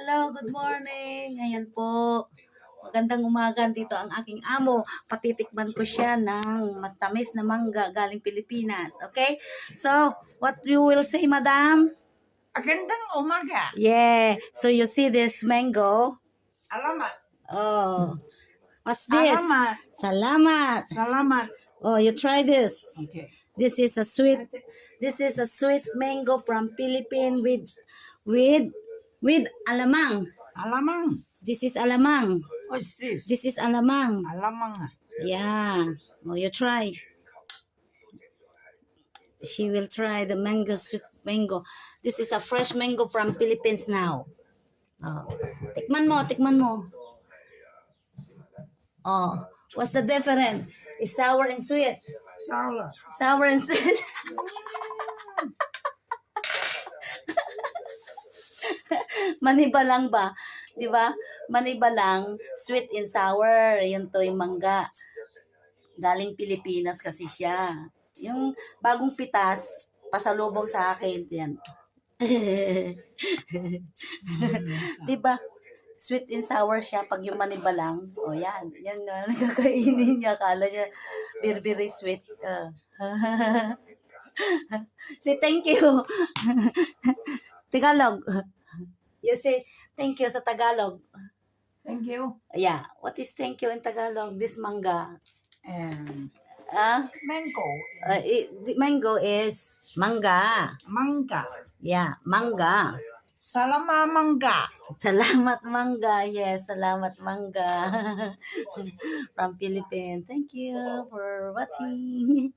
Hello, good morning. Ayan po. Magandang umaga dito ang aking amo. Patitikman ko siya ng matamis na mangga galing Pilipinas. Okay? So, what you will say, madam? Magandang umaga. Yeah. So, you see this mango? Alamat. Oh. What's this? Alamat. Salamat. Salamat. Oh, you try this. Okay. This is a sweet mango from Philippines with alamang. Alamang. This is alamang. What's this? This is alamang. Alamang. Yeah. Oh, you try. She will try the sweet mango. This is a fresh mango from Philippines now. Oh. Tikman mo. Oh, what's the difference? It's sour and sweet. Sour. Sour and sweet. Maniba lang ba? 'Di ba? Maniba lang, sweet and sour, yun to yung mangga. Galing Pilipinas kasi siya. Yung bagong pitas, pasalubong sa akin 'yan. 'Di ba? Sweet and sour siya pag yung maniba lang. O yan, yan na nakakainin niya, akala niya very sweet. Say thank you. Tagalog. You say thank you sa Tagalog. Thank you. Yeah, what is thank you in Tagalog? This manga. And mango. Mango is mangga. Mangga. Yeah, mangga. Salama mangga. Salamat mangga. Yes, salamat mangga. From Philippines. Thank you for watching.